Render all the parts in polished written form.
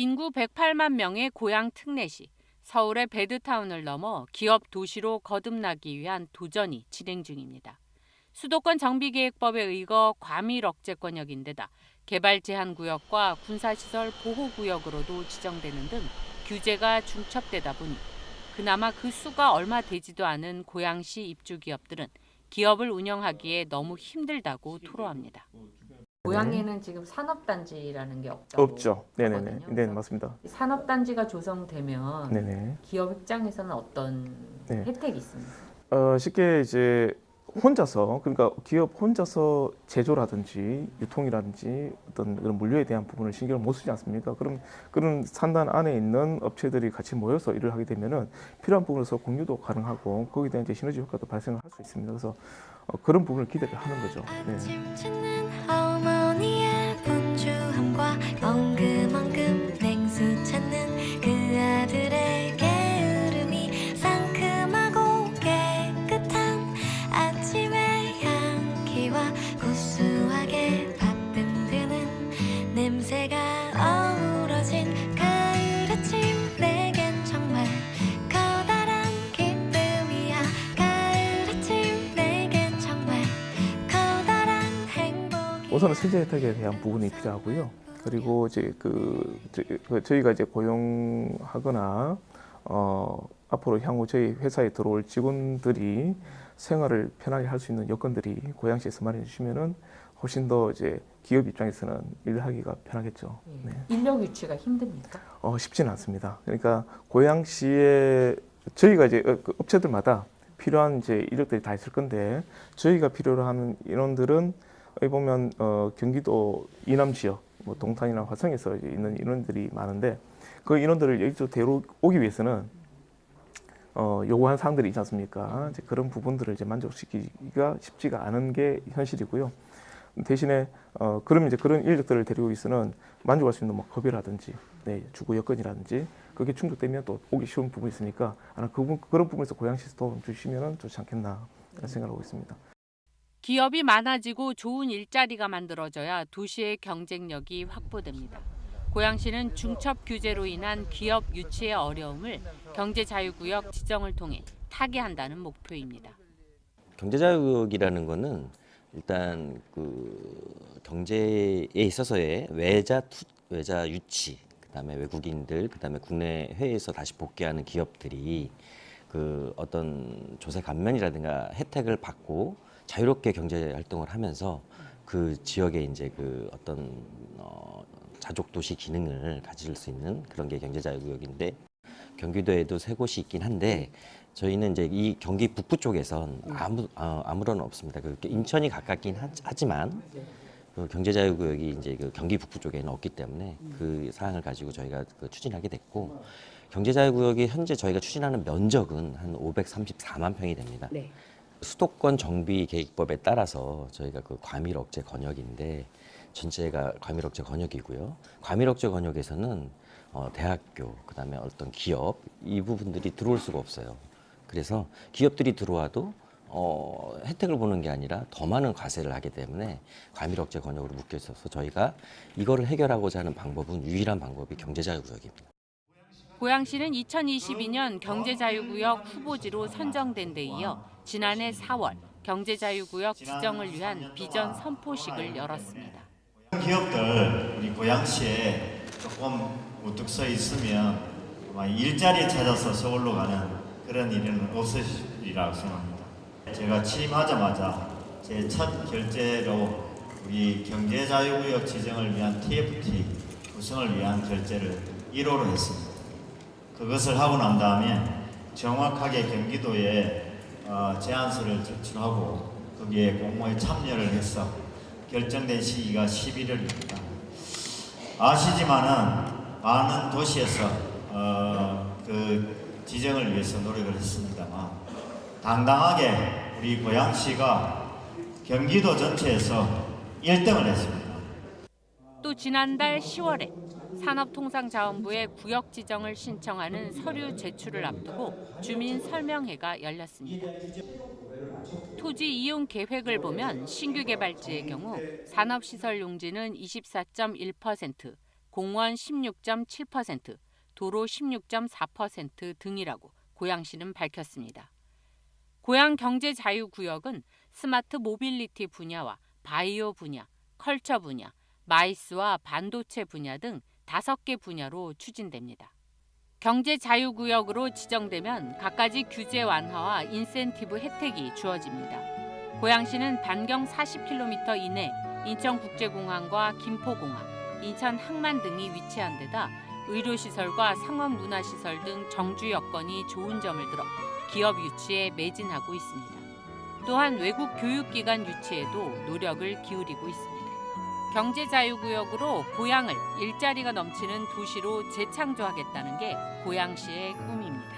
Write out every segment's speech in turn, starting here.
인구 108만 명의 고향 특례시, 서울의 배드타운을 넘어 기업 도시로 거듭나기 위한 도전이 진행 중입니다. 수도권 정비계획법에 의거 과밀 억제 권역인데다 개발 제한 구역과 군사시설 보호구역으로도 지정되는 등 규제가 중첩되다 보니 그나마 그 수가 얼마 되지도 않은 고양시 입주 기업들은 기업을 운영하기에 너무 힘들다고 토로합니다. 고양시에는 지금 산업단지라는 게 없다고 없죠. 네네네. 하거든요. 네, 맞습니다. 산업단지가 조성되면 네네. 기업 입장에서는 어떤 네. 혜택이 있습니까? 쉽게 이제 혼자서, 그러니까 기업 혼자서 제조라든지 유통이라든지 어떤 그런 물류에 대한 부분을 신경을 못 쓰지 않습니까? 그럼 그런 산단 안에 있는 업체들이 같이 모여서 일을 하게 되면은 필요한 부분에서 공유도 가능하고 거기에 대한 이제 시너지 효과도 발생을 할 수 있습니다. 그래서 그런 부분을 기대를 하는 거죠. 네. 어머니의 분주함과 엉금엉금 냉수 찾는 그 아들의 게으름이 상큼하고 깨끗한 아침의 향기와 구수하게 바쁜 드는 냄새가 어우러진 가을 아침 내겐 정말 커다란 기쁨이야. 가을 아침 내겐 정말 커다란 행복이야. 우선은 세제 혜택에 대한 부분이 필요하고요. 그리고 이제 저희가 이제 고용하거나 앞으로 향후 저희 회사에 들어올 직원들이 생활을 편하게 할 수 있는 여건들이 고양시에서 마련해 주시면은 훨씬 더 이제 기업 입장에서는 일하기가 편하겠죠. 네. 인력 유치가 힘듭니까? 쉽지는 않습니다. 그러니까 고양시에 저희가 이제 그 업체들마다 필요한 이제 인력들이 다 있을 건데 저희가 필요로 하는 인원들은 여기 보면 경기도 이남 지역, 뭐 동탄이나 화성에서 이제 있는 인원들이 많은데 그 인원들을 여기로 데려오기 위해서는 요구한 사항들이 있지 않습니까? 이제 그런 부분들을 이제 만족시키기가 쉽지가 않은 게 현실이고요. 대신에 그러면 이제 그런 인력들을 데리고 위해서는 만족할 수 있는 뭐 급여라든지 주거 여건이라든지 그게 충족되면 또 오기 쉬운 부분이 있으니까 그런 부분에서 고양시에서 도움 주시면 좋지 않겠나 생각하고 있습니다. 기업이 많아지고 좋은 일자리가 만들어져야 도시의 경쟁력이 확보됩니다. 고양시는 중첩 규제로 인한 기업 유치의 어려움을 경제자유구역 지정을 통해 타개한다는 목표입니다. 경제자유구역이라는 거는 일단 그 경제에 있어서의 외자 유치, 그다음에 외국인들, 그다음에 국내 해외에서 다시 복귀하는 기업들이 그 어떤 조세 감면이라든가 혜택을 받고 자유롭게 경제 활동을 하면서 그 지역에 이제 그 어떤 자족 도시 기능을 가질 수 있는 그런 게 경제자유구역인데 경기도에도 세 곳이 있긴 한데 저희는 이제 이 경기 북부 쪽에선 아무런 없습니다. 그 인천이 가깝긴 하지만 그 경제자유구역이 이제 그 경기 북부 쪽에는 없기 때문에 그 사항을 가지고 저희가 그 추진하게 됐고 경제자유구역이 현재 저희가 추진하는 면적은 한 534만 평이 됩니다. 네. 수도권 정비계획법에 따라서 저희가 그 과밀 억제 권역인데 전체가 과밀 억제 권역이고요. 과밀 억제 권역에서는 대학교, 그다음에 어떤 기업 이 부분들이 들어올 수가 없어요. 그래서 기업들이 들어와도 혜택을 보는 게 아니라 더 많은 과세를 하기 때문에 과밀 억제 권역으로 묶여 있어서 저희가 이거를 해결하고자 하는 방법은 유일한 방법이 경제자유구역입니다. 고양시는 2022년 경제자유구역 후보지로 선정된 데 이어 지난해 4월 경제자유구역 지정을 위한 비전 선포식을 열었습니다. 기업들 우리 고양시에 조금 우뚝 서 있으면 아마 일자리 찾아서 서울로 가는 그런 일은 없으리라고 생각합니다. 제가 취임하자마자 제 첫 결재로 우리 경제자유구역 지정을 위한 TFT 구성을 위한 결재를 1호로 했습니다. 그것을 하고 난 다음에 정확하게 경기도에 제안서를 제출하고 거기에 공모에 참여를 해서 결정된 시기가 11월입니다. 아시지만은 많은 도시에서 그 지정을 위해서 노력을 했습니다만 당당하게 우리 고양시가 경기도 전체에서 1등을 했습니다. 또 지난달 10월에 산업통상자원부에 구역 지정을 신청하는 서류 제출을 앞두고 주민 설명회가 열렸습니다. 토지 이용 계획을 보면 신규 개발지의 경우 산업시설 용지는 24.1%, 공원 16.7%, 도로 16.4% 등이라고 고양시는 밝혔습니다. 고양경제자유구역은 스마트 모빌리티 분야와 바이오 분야, 컬처 분야, 마이스와 반도체 분야 등 5개 분야로 추진됩니다. 경제자유구역으로 지정되면 갖가지 규제 완화와 인센티브 혜택이 주어집니다. 고양시는 반경 40km 이내 인천국제공항과 김포공항, 인천항만 등이 위치한 데다 의료시설과 상업문화시설 등 정주 여건이 좋은 점을 들어 기업 유치에 매진하고 있습니다. 또한 외국 교육기관 유치에도 노력을 기울이고 있습니다. 경제자유구역으로 고양을 일자리가 넘치는 도시로 재창조하겠다는 게 고양시의 꿈입니다.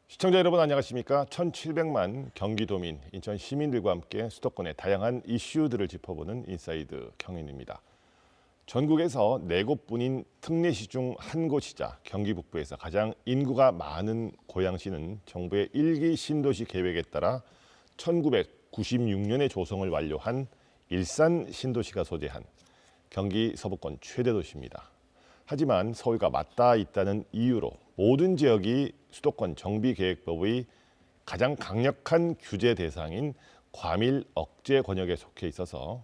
시청자 여러분 안녕하십니까? 1700만 경기도민, 인천 시민들과 함께 수도권의 다양한 이슈들을 짚어보는 인사이드 경인입니다. 전국에서 4곳뿐인 특례시 중 한 곳이자 경기 북부에서 가장 인구가 많은 고양시는 정부의 1기 신도시 계획에 따라 1996년에 조성을 완료한 일산 신도시가 소재한 경기 서부권 최대 도시입니다. 하지만 서울과 맞닿아 있다는 이유로 모든 지역이 수도권 정비계획법의 가장 강력한 규제 대상인 과밀 억제 권역에 속해 있어서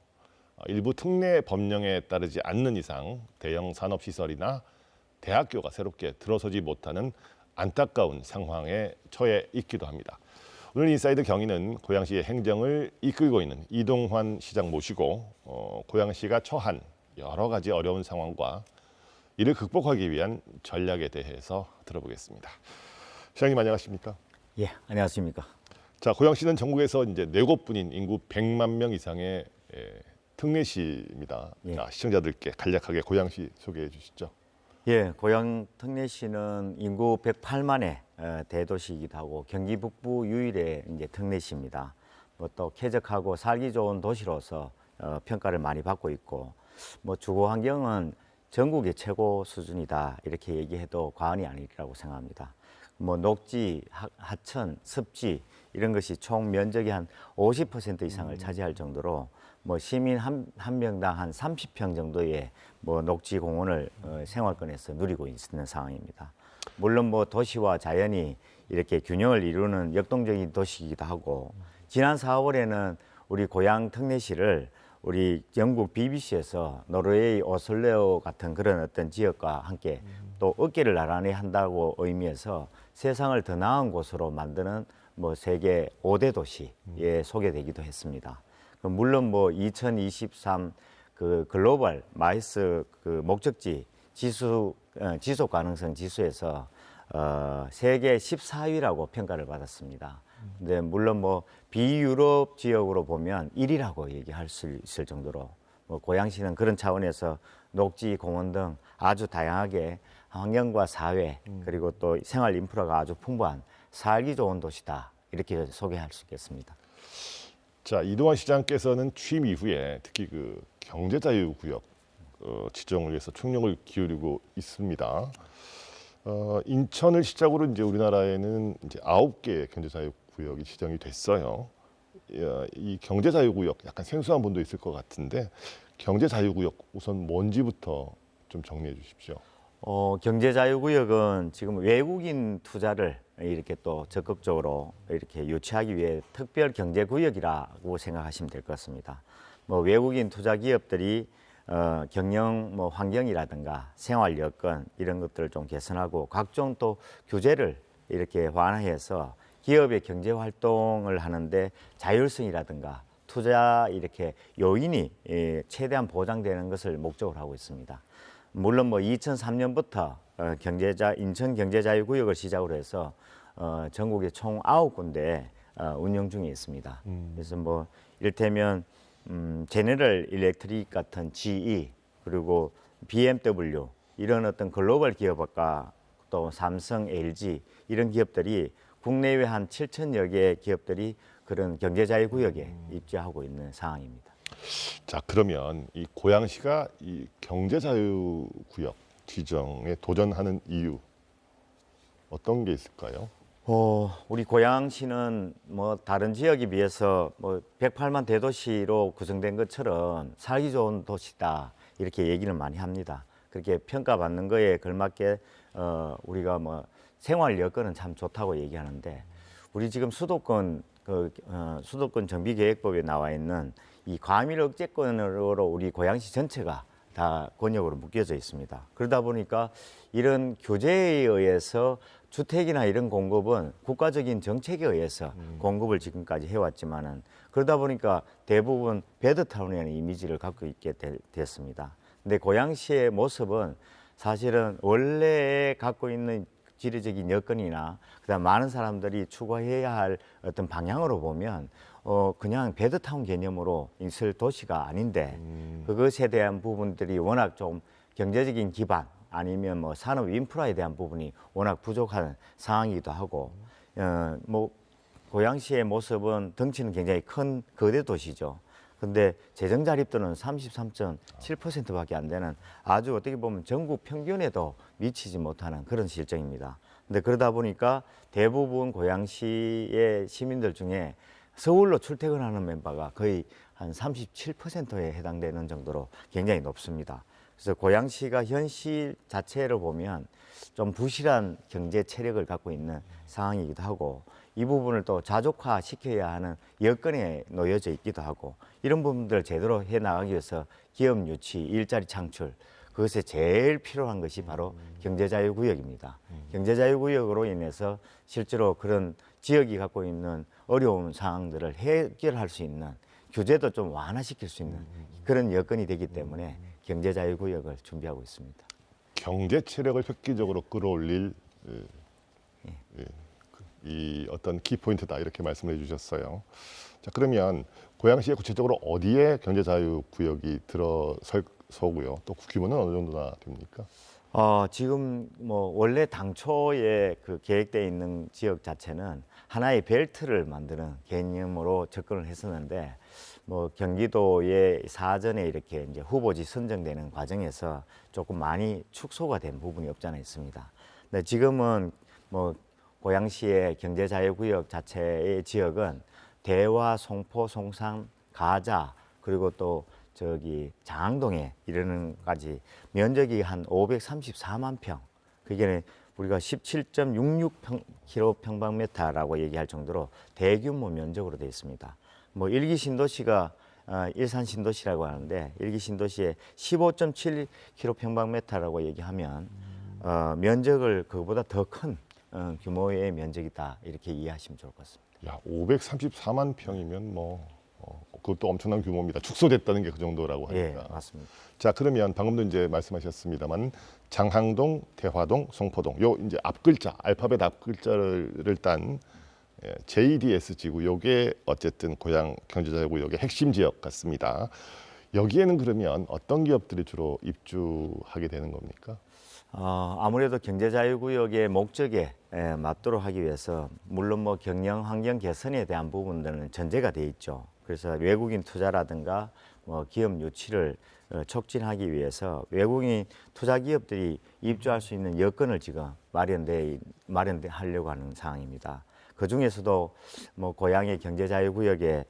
일부 특례 법령에 따르지 않는 이상 대형 산업시설이나 대학교가 새롭게 들어서지 못하는 안타까운 상황에 처해 있기도 합니다. 오늘 인사이드 경위는 고양시의 행정을 이끌고 있는 이동환 시장 모시고 고양시가 처한 여러 가지 어려운 상황과 이를 극복하기 위한 전략에 대해서 들어보겠습니다. 시장님 안녕하십니까? 예, 안녕하십니까? 자, 고양시는 전국에서 이제 4곳뿐인 인구 100만 명 이상의 특례시입니다. 예. 자, 시청자들께 간략하게 고양시 소개해 주시죠. 예, 고양 특례시는 인구 108만의 대도시이기도 하고 경기 북부 유일의 이제 특례시입니다. 뭐 또 쾌적하고 살기 좋은 도시로서 평가를 많이 받고 있고, 뭐 주거 환경은 전국의 최고 수준이다 이렇게 얘기해도 과언이 아니라고 생각합니다. 뭐 녹지, 하천, 습지 이런 것이 총 면적의 한 50% 이상을 차지할 정도로 뭐 시민 한 명당 한 30평 정도의 뭐 녹지 공원을 생활권에서 누리고 있는 상황입니다. 물론 뭐 도시와 자연이 이렇게 균형을 이루는 역동적인 도시이기도 하고, 지난 4월에는 우리 고양 특례시를 우리 영국 BBC에서 노르웨이 오슬로 같은 그런 어떤 지역과 함께 또 어깨를 나란히 한다고 의미해서 세상을 더 나은 곳으로 만드는 뭐 세계 5대 도시에 소개되기도 했습니다. 물론 뭐 2023 그 글로벌 마이스 그 목적지 지수 지속 가능성 지수에서 세계 14위라고 평가를 받았습니다. 근데 물론 뭐 비유럽 지역으로 보면 1위라고 얘기할 수 있을 정도로 뭐 고양시는 그런 차원에서 녹지, 공원 등 아주 다양하게 환경과 사회 그리고 또 생활 인프라가 아주 풍부한 살기 좋은 도시다 이렇게 소개할 수 있겠습니다. 자, 이동환 시장께서는 취임 이후에 특히 그 경제자유구역 지정을 위해서 총력을 기울이고 있습니다. 인천을 시작으로 이제 우리나라에는 이제 9개의 경제자유구역이 지정이 됐어요. 이 경제자유구역 약간 생소한 분도 있을 것 같은데 경제자유구역 우선 뭔지부터 좀 정리해 주십시오. 경제자유구역은 지금 외국인 투자를 이렇게 또 적극적으로 이렇게 유치하기 위해 특별 경제구역이라고 생각하시면 될 것 같습니다. 뭐 외국인 투자 기업들이 경영 뭐 환경이라든가 생활 여건 이런 것들을 좀 개선하고 각종 또 규제를 이렇게 완화해서 기업의 경제 활동을 하는데 자율성이라든가 투자 이렇게 요인이 최대한 보장되는 것을 목적으로 하고 있습니다. 물론 뭐 2003년부터 인천 경제자유구역을 시작으로 해서 전국에 총 9군데 운영 중에 있습니다. 그래서 뭐 이를테면 제너럴 일렉트릭 같은 GE 그리고 BMW 이런 어떤 글로벌 기업과 또 삼성, LG 이런 기업들이 국내외 한 7천여 개의 기업들이 그런 경제자유구역에 입주하고 있는 상황입니다. 자, 그러면 이 고양시가 이 경제자유구역 지정에 도전하는 이유 어떤 게 있을까요? 우리 고양시는 뭐 다른 지역에 비해서 뭐 108만 대도시로 구성된 것처럼 살기 좋은 도시다 이렇게 얘기를 많이 합니다. 그렇게 평가받는 거에 걸맞게 우리가 뭐 생활 여건은 참 좋다고 얘기하는데 우리 지금 수도권 수도권 정비계획법에 나와 있는 이 과밀 억제권으로 우리 고양시 전체가 다 권역으로 묶여져 있습니다. 그러다 보니까 이런 규제에 의해서 주택이나 이런 공급은 국가적인 정책에 의해서 공급을 지금까지 해왔지만은 그러다 보니까 대부분 배드타운이라는 이미지를 갖고 있게 됐습니다. 근데 고양시의 모습은 사실은 원래 갖고 있는 지리적인 여건이나 그다음 많은 사람들이 추구해야 할 어떤 방향으로 보면 그냥 배드타운 개념으로 있을 도시가 아닌데 그것에 대한 부분들이 워낙 좀 경제적인 기반 아니면 뭐 산업 인프라에 대한 부분이 워낙 부족한 상황이기도 하고 뭐 고양시의 모습은 덩치는 굉장히 큰 거대 도시죠. 근데 재정 자립도는 33.7%밖에 안 되는 아주 어떻게 보면 전국 평균에도 미치지 못하는 그런 실정입니다. 근데 그러다 보니까 대부분 고양시의 시민들 중에 서울로 출퇴근하는 멤버가 거의 한 37%에 해당되는 정도로 굉장히 높습니다. 그래서 고양시가 현실 자체를 보면 좀 부실한 경제 체력을 갖고 있는 상황이기도 하고 이 부분을 또 자족화 시켜야 하는 여건에 놓여져 있기도 하고 이런 부분들을 제대로 해나가기 위해서 기업 유치, 일자리 창출 그것에 제일 필요한 것이 바로 경제자유구역입니다. 경제자유구역으로 인해서 실제로 그런 지역이 갖고 있는 어려운 상황들을 해결할 수 있는 규제도 좀 완화시킬 수 있는 그런 여건이 되기 때문에 경제자유구역을 준비하고 있습니다. 경제 체력을 획기적으로 끌어올릴 이 어떤 키포인트다 이렇게 말씀을 해주셨어요. 자, 그러면 고양시에 구체적으로 어디에 경제자유구역이 들어서고요? 또 규모는 어느 정도나 됩니까? 지금 뭐 원래 당초에 그 계획되어 있는 지역 자체는 하나의 벨트를 만드는 개념으로 접근을 했었는데 뭐 경기도의 사전에 이렇게 이제 후보지 선정되는 과정에서 조금 많이 축소가 된 부분이 없지 않아 있습니다. 근데 지금은 뭐 고양시의 경제자유구역 자체의 지역은 대화, 송포, 송산, 가자 그리고 또 저기 장항동에 이르는까지 면적이 한 534만 평. 그게 우리가 17.66km라고 얘기할 정도로 대규모 면적으로 되어 있습니다. 뭐 일기 신도시가 일산 신도시라고 하는데 일기 신도시에 15.7km라고 얘기하면 면적을 그거보다 더 큰 규모의 면적이다 이렇게 이해하시면 좋을 것 같습니다. 야, 534만 평이면 뭐 그것도 엄청난 규모입니다. 축소됐다는 게 그 정도라고 하니까. 예, 맞습니다. 자, 그러면 방금도 이제 말씀하셨습니다만 장항동, 대화동, 송포동 요 이제 앞글자 알파벳 앞글자를 딴 JDS 지구 요게 어쨌든 고양 경제자유구역의 핵심 지역 같습니다. 여기에는 그러면 어떤 기업들이 주로 입주하게 되는 겁니까? 아무래도 경제자유구역의 목적에 맞도록 하기 위해서 물론 뭐 경영 환경 개선에 대한 부분들은 전제가 돼 있죠. 그래서 외국인 투자라든가 뭐 기업 유치를 촉진하기 위해서 외국인 투자 기업들이 입주할 수 있는 여건을 지금 마련하려고 하는 상황입니다. 그 중에서도 뭐 고양의 경제자유구역의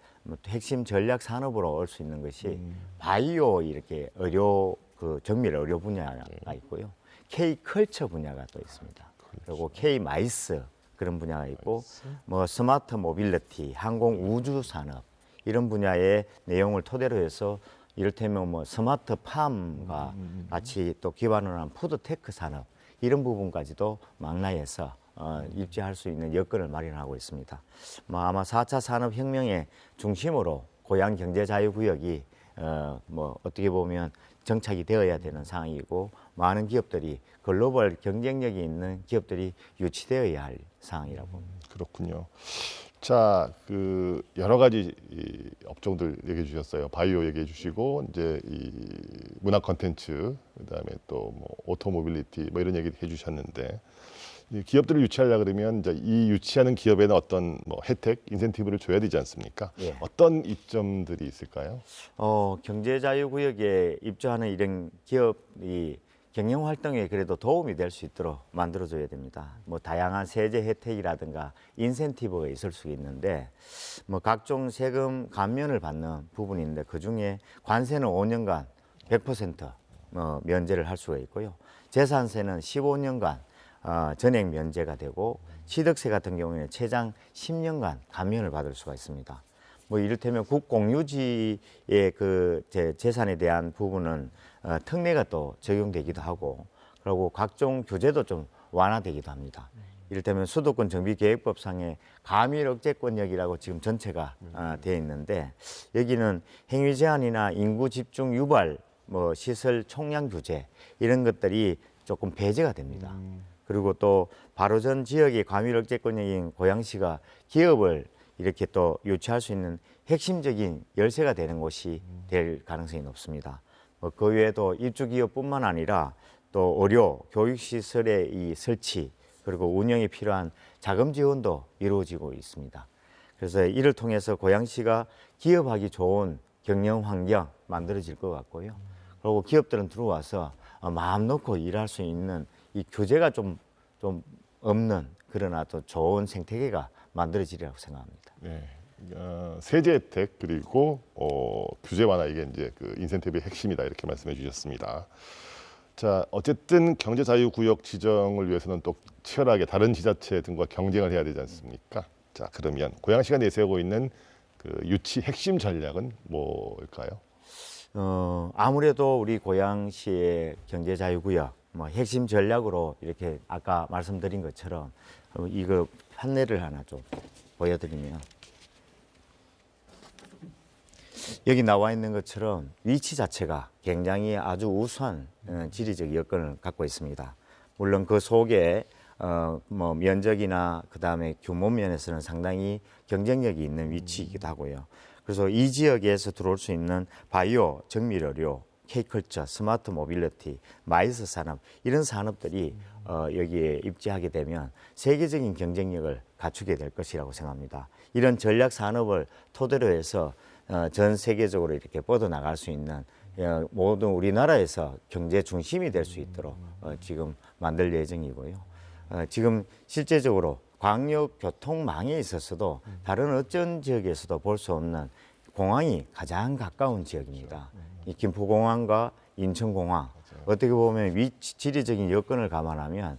핵심 전략 산업으로 올 수 있는 것이 바이오 이렇게 의료 그 정밀 의료 분야가 있고요. K-컬처 분야가 또 있습니다. 그리고 K-마이스 그런 분야가 있고 뭐 스마트 모빌리티, 항공 우주 산업 이런 분야의 내용을 토대로 해서 이를테면 뭐 스마트 팜과 같이 또 기반을 한 푸드테크 산업 이런 부분까지도 망라해서 입지할 수 있는 여건을 마련하고 있습니다. 뭐 아마 4차 산업혁명의 중심으로 고양 경제자유구역이 뭐 어떻게 보면 정착이 되어야 되는 상황이고 많은 기업들이 글로벌 경쟁력이 있는 기업들이 유치되어야 할 상황이라고 봅니다. 그렇군요. 자, 그 여러 가지 이 업종들 얘기해 주셨어요. 바이오 얘기해 주시고 이제 이 문화 콘텐츠 그다음에 또 뭐 오토모빌리티 뭐 이런 얘기 해 주셨는데 이 기업들을 유치하려 그러면 이제 이 유치하는 기업에는 어떤 뭐 혜택, 인센티브를 줘야 되지 않습니까? 예. 어떤 이점들이 있을까요? 경제자유구역에 입주하는 이런 기업이 경영 활동에 그래도 도움이 될 수 있도록 만들어줘야 됩니다. 뭐 다양한 세제 혜택이라든가 인센티브가 있을 수 있는데 뭐 각종 세금 감면을 받는 부분인데 그 중에 관세는 5년간 100% 면제를 할 수가 있고요. 재산세는 15년간 전액 면제가 되고 취득세 같은 경우에는 최장 10년간 감면을 받을 수가 있습니다. 뭐 이를테면 국공유지의 그 재산에 대한 부분은 특례가 또 적용되기도 하고, 그리고 각종 규제도 좀 완화되기도 합니다. 이를테면 수도권 정비계획법상의 가밀 억제권역이라고 지금 전체가 되어 있는데, 여기는 행위 제한이나 인구 집중 유발, 뭐 시설 총량 규제 이런 것들이 조금 배제가 됩니다. 그리고 또 바로 전 지역의 과밀 억제권역인 고양시가 기업을 이렇게 또 유치할 수 있는 핵심적인 열쇠가 되는 곳이 될 가능성이 높습니다. 그 외에도 입주기업뿐만 아니라 또 의료, 교육시설의 이 설치, 그리고 운영에 필요한 자금 지원도 이루어지고 있습니다. 그래서 이를 통해서 고양시가 기업하기 좋은 경영 환경 만들어질 것 같고요. 그리고 기업들은 들어와서 마음 놓고 일할 수 있는 이 규제가 좀 없는, 그러나 또 좋은 생태계가 만들어지리라고 생각합니다. 네. 세제 혜택 그리고 규제 완화, 이게 이제 그 인센티브의 핵심이다, 이렇게 말씀해 주셨습니다. 자, 어쨌든 경제자유구역 지정을 위해서는 또 치열하게 다른 지자체 등과 경쟁을 해야 되지 않습니까? 자, 그러면 고양시가 내세우고 있는 그 유치 핵심 전략은 뭘까요? 아무래도 우리 고양시의 경제자유구역 뭐 핵심 전략으로 이렇게 아까 말씀드린 것처럼 이거 판례를 하나 좀 보여드리면, 여기 나와 있는 것처럼 위치 자체가 굉장히 아주 우수한 지리적 여건을 갖고 있습니다. 물론 그 속에 뭐 면적이나 그다음에 규모 면에서는 상당히 경쟁력이 있는 위치이기도 하고요. 그래서 이 지역에서 들어올 수 있는 바이오, 정밀의료, K컬처, 스마트 모빌리티, 마이스 산업, 이런 산업들이 여기에 입지하게 되면 세계적인 경쟁력을 갖추게 될 것이라고 생각합니다. 이런 전략 산업을 토대로 해서 전 세계적으로 이렇게 뻗어나갈 수 있는 모든 우리나라에서 경제 중심이 될 수 있도록 지금 만들 예정이고요. 지금 실제적으로 광역 교통망에 있어서도 다른 어떤 지역에서도 볼 수 없는 공항이 가장 가까운 지역입니다. 이 김포공항과 인천공항, 어떻게 보면 지리적인 여건을 감안하면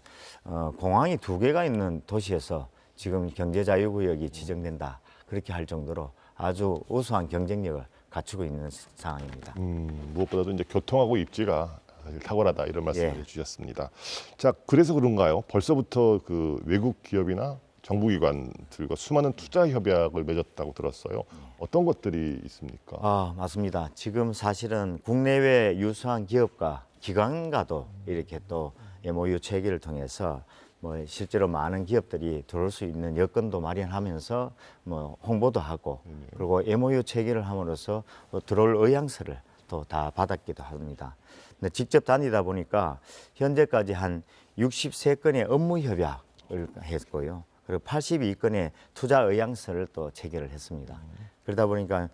공항이 2개가 있는 도시에서 지금 경제자유구역이 지정된다, 그렇게 할 정도로 아주 우수한 경쟁력을 갖추고 있는 상황입니다. 무엇보다도 이제 교통하고 입지가 사실 탁월하다, 이런 말씀을 예. 주셨습니다. 자, 그래서 그런가요? 벌써부터 그 외국 기업이나 정부기관들과 수많은 투자 협약을 맺었다고 들었어요. 어떤 것들이 있습니까? 맞습니다. 지금 사실은 국내외 유수한 기업과 기관과도 이렇게 또 MOU 체결을 통해서 뭐 실제로 많은 기업들이 들어올 수 있는 여건도 마련하면서 뭐 홍보도 하고, 그리고 MOU 체결을 함으로써 들어올 의향서를 또 다 받았기도 합니다. 근데 직접 다니다 보니까 현재까지 한 63건의 업무 협약을 했고요. 그리고 82건의 투자 의향서를 또 체결을 했습니다. 그러다 보니까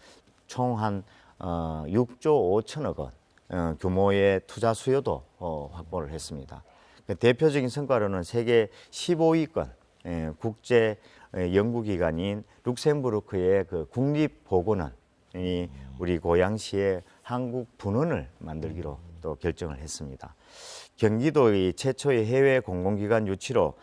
총 한 6조 5천억 원 규모의 투자 수요도 확보를 했습니다. 대표적인 성과로는 세계 15위권 국제 연구기관인 룩셈부르크의 그 국립보건원이 우리 고양시에 한국 분원을 만들기로 또 결정을 했습니다. 경기도의 최초의 해외 공공기관 유치로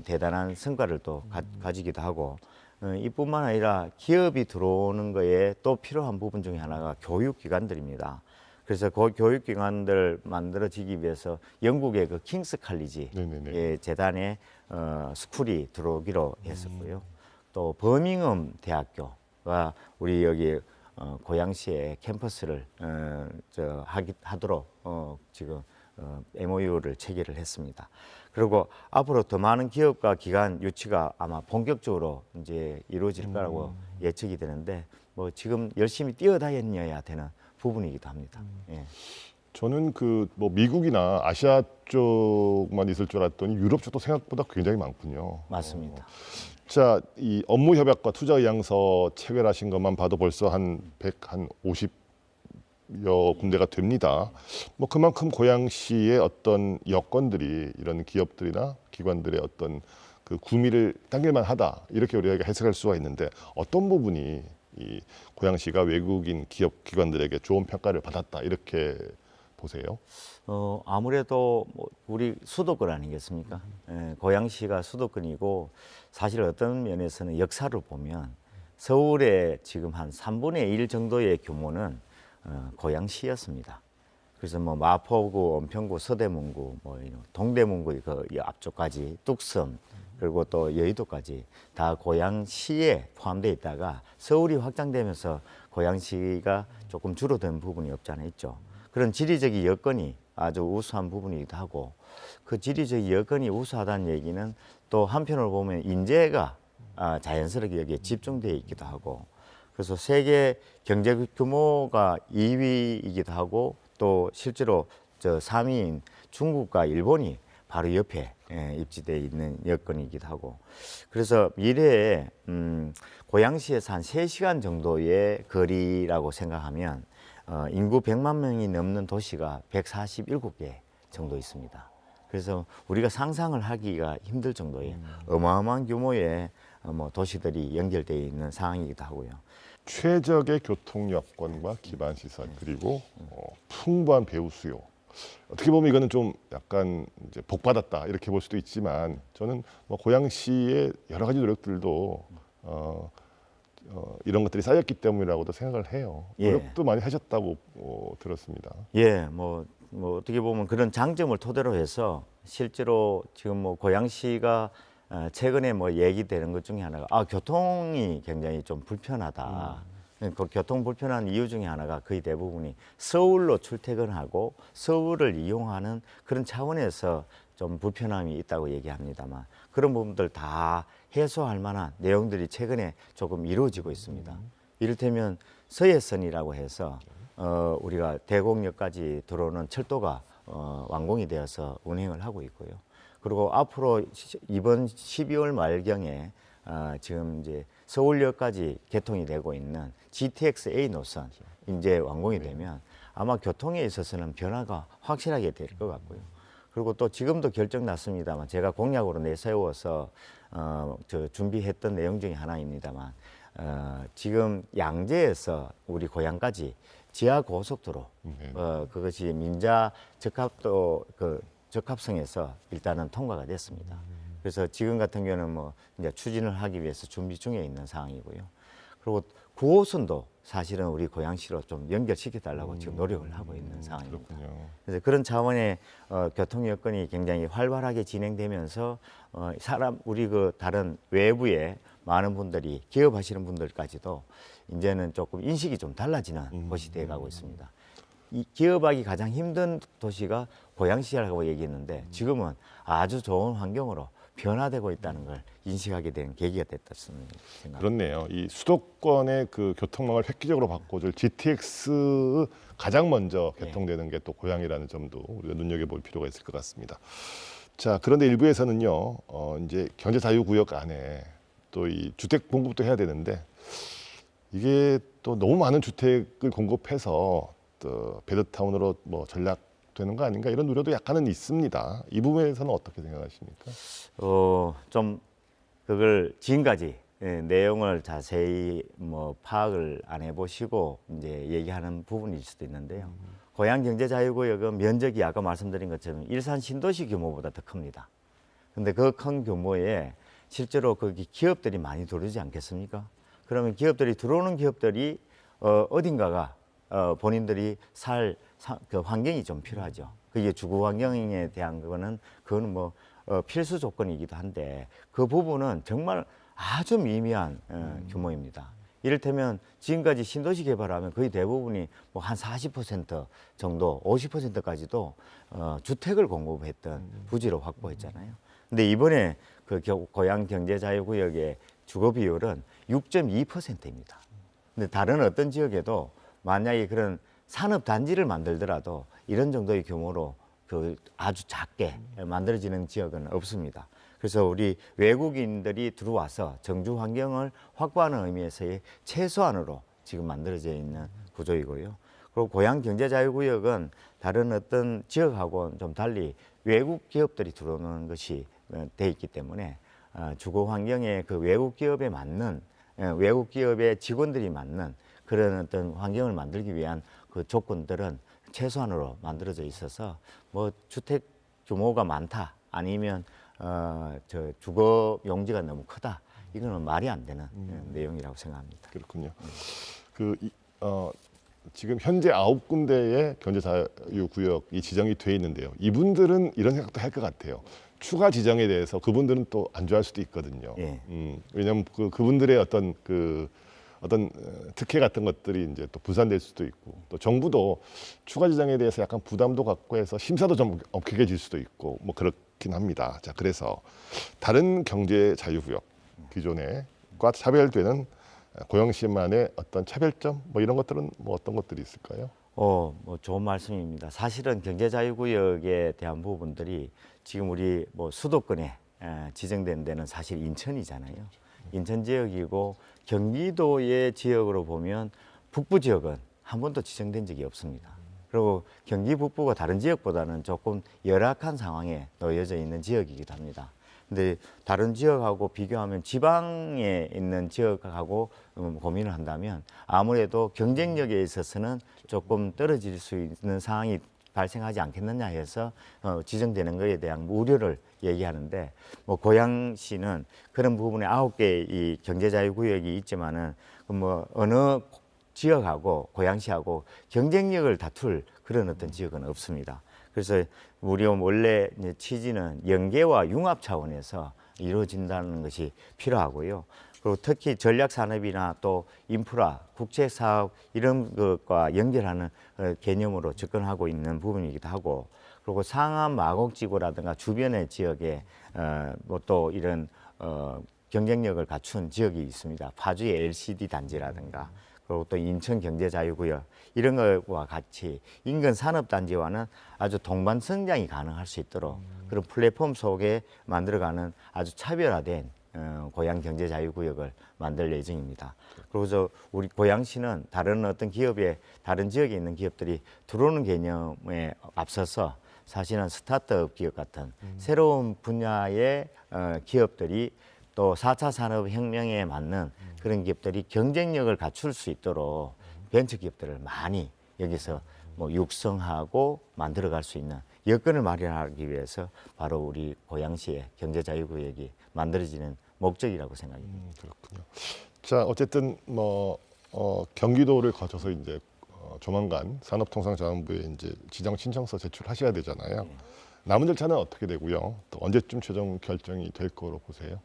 대단한 성과를 또 가지기도 하고, 이뿐만 아니라 기업이 들어오는 거에 또 필요한 부분 중에 하나가 교육기관들입니다. 그래서 그 교육기관들 만들어지기 위해서 영국의 그 킹스 칼리지 재단에 스쿨이 들어오기로 했었고요. 또 버밍엄 대학교가 우리 여기 고양시에 캠퍼스를 하도록 지금 MOU를 체결을 했습니다. 그리고 앞으로 더 많은 기업과 기관 유치가 아마 본격적으로 이제 이루어질 거라고 예측이 되는데, 뭐 지금 열심히 뛰어다녀야 되는 부분이기도 합니다. 예. 저는 그 뭐 미국이나 아시아 쪽만 있을 줄 알았더니 유럽 쪽도 생각보다 굉장히 많군요. 맞습니다. 자, 이 업무 협약과 투자 의향서 체결하신 것만 봐도 벌써 한 150여 군데가 됩니다. 뭐 그만큼 고양시의 어떤 여건들이 이런 기업들이나 기관들의 어떤 그 구미를 당길만 하다, 이렇게 우리가 해석할 수가 있는데, 어떤 부분이 이 고양시가 외국인 기업 기관들에게 좋은 평가를 받았다, 이렇게 보세요? 아무래도 뭐 우리 수도권 아니겠습니까? 고양시가 수도권이고 사실 어떤 면에서는 역사를 보면 서울의 지금 한 3분의 1 정도의 규모는 고양시였습니다. 그래서 뭐 마포구, 은평구, 서대문구, 뭐 동대문구 그 앞쪽까지 뚝섬 그리고 또 여의도까지 다 고양시에 포함되어 있다가 서울이 확장되면서 고양시가 조금 줄어든 부분이 없지 않아 있죠. 그런 지리적 여건이 아주 우수한 부분이기도 하고 그 지리적 여건이 우수하다는 얘기는 또 한편으로 보면 인재가 자연스럽게 여기에 집중되어 있기도 하고 그래서 세계 경제 규모가 2위이기도 하고 또 실제로 3위인 중국과 일본이 바로 옆에 입지되어 있는 여건이기도 하고 그래서 미래에 고양시에서 한 3시간 정도의 거리라고 생각하면 인구 100만 명이 넘는 도시가 147개 정도 있습니다. 그래서 우리가 상상을 하기가 힘들 정도의 어마어마한 규모의 도시들이 연결되어 있는 상황이기도 하고요. 최적의 교통 여건과 기반 시설 그리고 풍부한 배우 수요. 어떻게 보면 이거는 좀 약간 이제 복 받았다 이렇게 볼 수도 있지만 저는 뭐 고양시의 여러 가지 노력들도 이런 것들이 쌓였기 때문이라고도 생각을 해요. 노력도 많이 하셨다고 들었습니다. 예, 뭐 어떻게 보면 그런 장점을 토대로 해서 실제로 지금 뭐 고양시가 최근에 뭐 얘기되는 것 중에 하나가 교통이 굉장히 좀 불편하다. 그 교통 불편한 이유 중에 하나가 거의 대부분이 서울로 출퇴근하고 서울을 이용하는 그런 차원에서 좀 불편함이 있다고 얘기합니다만 그런 부분들 다 해소할 만한 내용들이 최근에 조금 이루어지고 있습니다. 이를테면 서해선이라고 해서 우리가 대곡역까지 들어오는 철도가 완공이 되어서 운행을 하고 있고요. 그리고 앞으로 이번 12월 말경에 지금 이제 서울역까지 개통이 되고 있는 GTX-A 노선 이제 완공이 되면 아마 교통에 있어서는 변화가 확실하게 될 것 같고요. 그리고 또 지금도 결정 났습니다만 제가 공약으로 내세워서 준비했던 내용 중에 하나입니다만 지금 양재에서 우리 고향까지 지하 고속도로 그것이 민자 적합도 적합성에서 일단은 통과가 됐습니다. 그래서 지금 같은 경우는 뭐 이제 추진을 하기 위해서 준비 중에 있는 상황이고요. 그리고 9호선도 사실은 우리 고양시로 좀 연결시켜 달라고 지금 노력을 하고 있는 상황입니다. 그렇군요. 그래서 그런 차원의 교통 여건이 굉장히 활발하게 진행되면서 우리 그 다른 외부의 많은 분들이 기업하시는 분들까지도 이제는 조금 인식이 좀 달라지는 곳이 되어가고 있습니다. 이 기업하기 가장 힘든 도시가 고양시라고 얘기했는데 지금은 아주 좋은 환경으로 변화되고 있다는 걸 인식하게 된 계기가 됐다 생각합니다. 그렇네요. 이 수도권의 그 교통망을 획기적으로 바꿔줄 GTX 가장 먼저 개통되는 게 또 고양이라는 점도 우리가 눈여겨볼 필요가 있을 것 같습니다. 자, 그런데 일부에서는요, 이제 경제자유구역 안에 또 이 주택 공급도 해야 되는데 이게 또 너무 많은 주택을 공급해서 또 베드타운으로 뭐 전락되는 거 아닌가 이런 우려도 약간은 있습니다. 이 부분에서는 어떻게 생각하십니까? 좀 그걸 지금까지 내용을 자세히 뭐 파악을 안 해보시고 이제 얘기하는 부분일 수도 있는데요. 고양경제자유구역은 면적이 아까 말씀드린 것처럼 일산 신도시 규모보다 더 큽니다. 근데 그 큰 규모에 실제로 거기 기업들이 많이 들어오지 않겠습니까? 그러면 기업들이 들어오는 기업들이 어딘가가 본인들이 그 환경이 좀 필요하죠. 그게 주거 환경에 대한 그거는 뭐 필수 조건이기도 한데 그 부분은 정말 아주 미미한 규모입니다. 이를테면 지금까지 신도시 개발하면 거의 대부분이 뭐 한 40% 정도, 50%까지도 주택을 공급했던 부지로 확보했잖아요. 근데 이번에 그 고양경제자유구역의 주거 비율은 6.2%입니다. 근데 다른 어떤 지역에도 만약에 그런 산업단지를 만들더라도 이런 정도의 규모로 그 아주 작게 만들어지는 지역은 없습니다. 그래서 우리 외국인들이 들어와서 정주 환경을 확보하는 의미에서의 최소한으로 지금 만들어져 있는 구조이고요. 그리고 고양경제자유구역은 다른 어떤 지역하고는 좀 달리 외국 기업들이 들어오는 것이 돼 있기 때문에 주거 환경에 그 외국 기업에 맞는 외국 기업의 직원들이 맞는 그런 어떤 환경을 만들기 위한 그 조건들은 최소한으로 만들어져 있어서 뭐 주택 규모가 많다 아니면 저 주거 용지가 너무 크다 이거는 말이 안 되는 내용이라고 생각합니다. 그렇군요. 지금 현재 9군데의 경제자유구역이 지정이 돼 있는데요. 이분들은 이런 생각도 할 것 같아요. 추가 지정에 대해서 그분들은 또 안 좋아할 수도 있거든요. 예. 왜냐하면 그분들의 어떤 특혜 같은 것들이 이제 또 분산될 수도 있고, 또 정부도 추가 지정에 대해서 약간 부담도 갖고 해서 심사도 좀 엄격해질 수도 있고 뭐 그렇긴 합니다. 자, 그래서 다른 경제 자유구역 기존에과 차별되는 고양시만의 어떤 차별점 뭐 이런 것들은 뭐 어떤 것들이 있을까요? 뭐 좋은 말씀입니다. 사실은 경제자유구역에 대한 부분들이 지금 우리 뭐 수도권에 지정된 데는 사실 인천이잖아요. 인천 지역이고 경기도의 지역으로 보면 북부 지역은 한 번도 지정된 적이 없습니다. 그리고 경기 북부가 다른 지역보다는 조금 열악한 상황에 놓여져 있는 지역이기도 합니다. 근데 다른 지역하고 비교하면 지방에 있는 지역하고 고민을 한다면 아무래도 경쟁력에 있어서는 조금 떨어질 수 있는 상황이 발생하지 않겠느냐 해서 지정되는 것에 대한 우려를 얘기하는데, 뭐 고양시는 그런 부분에 9개 이 경제자유구역이 있지만은 뭐 어느 지역하고 고양시하고 경쟁력을 다툴 그런 어떤 지역은 없습니다. 그래서 우리 원래 이제 취지는 연계와 융합 차원에서 이루어진다는 것이 필요하고요. 그리고 특히 전략산업이나 또 인프라, 국제사업 이런 것과 연결하는 개념으로 접근하고 있는 부분이기도 하고, 그리고 상암 마곡지구라든가 주변의 지역에 뭐 또 이런 경쟁력을 갖춘 지역이 있습니다. 파주의 LCD 단지라든가 그리고 또 인천 경제자유구역 이런 것과 같이 인근 산업단지와는 아주 동반 성장이 가능할 수 있도록 그런 플랫폼 속에 만들어가는 아주 차별화된 고양 경제자유구역을 만들 예정입니다. 그리고 우리 고양시는 다른 어떤 기업에 다른 지역에 있는 기업들이 들어오는 개념에 앞서서 사실은 스타트업 기업 같은 새로운 분야의 기업들이 또 4차 산업혁명에 맞는 그런 기업들이 경쟁력을 갖출 수 있도록 벤처기업들을 많이 여기서 뭐 육성하고 만들어갈 수 있는 여건을 마련하기 위해서 바로 우리 고양시의 경제자유구역이 만들어지는 목적이라고 생각합니다. 그렇군요. 자, 어쨌든 뭐 경기도를 거쳐서 이제 조만간 산업통상자원부에 이제 지정 신청서 제출하셔야 되잖아요. 남은 절차는 어떻게 되고요? 또 언제쯤 최종 결정이 될 거로 보세요?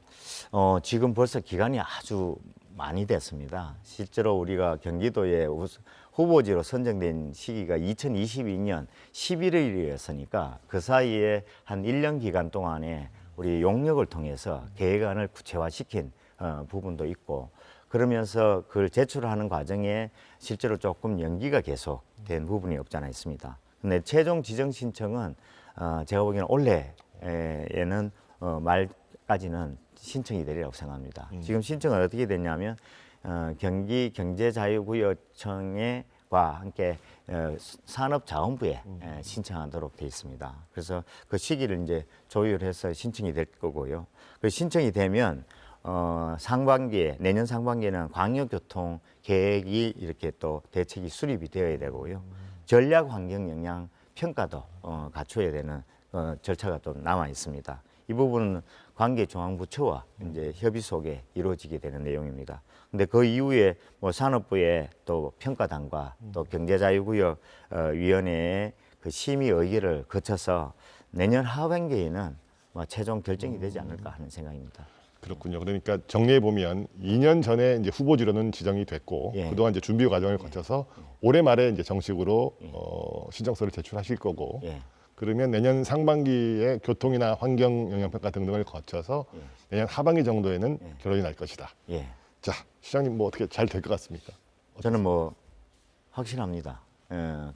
지금 벌써 기간이 아주 많이 됐습니다. 실제로 우리가 경기도에 후보지로 선정된 시기가 2022년 11월이었으니까 그 사이에 한 1년 기간 동안에 우리 용역을 통해서 계획안을 구체화시킨 부분도 있고, 그러면서 그걸 제출하는 과정에 실제로 조금 연기가 계속된 부분이 없지 않아 있습니다. 근데 최종 지정 신청은 제가 보기에는 올해에는 말까지는 신청이 되리라고 생각합니다. 지금 신청은 어떻게 됐냐면 경기 경제자유구역청과 함께 산업자원부에 신청하도록 되어 있습니다. 그래서 그 시기를 이제 조율해서 신청이 될 거고요. 그 신청이 되면 상반기에 내년 상반기에는 광역교통 계획이 이렇게 또 대책이 수립이 되어야 되고요. 전략 환경 영향 평가도 갖춰야 되는 절차가 또 남아 있습니다. 이 부분은 관계 중앙부처와 이제 협의 속에 이루어지게 되는 내용입니다. 근데 그 이후에 뭐 산업부의 또 평가단과 또 경제자유구역 위원회의 그 심의 의결을 거쳐서 내년 하반기에는 뭐 최종 결정이 되지 않을까 하는 생각입니다. 그렇군요. 그러니까 정리해 보면 2년 전에 이제 후보지로는 지정이 됐고 그동안 이제 준비 과정을 거쳐서 올해 말에 이제 정식으로 신청서를 제출하실 거고, 그러면 내년 상반기에 교통이나 환경 영향 평가 등등을 거쳐서 내년 하반기 정도에는 결론이 날 것이다. 자, 시장님 뭐 어떻게 잘 될 것 같습니까? 저는 뭐 확신합니다.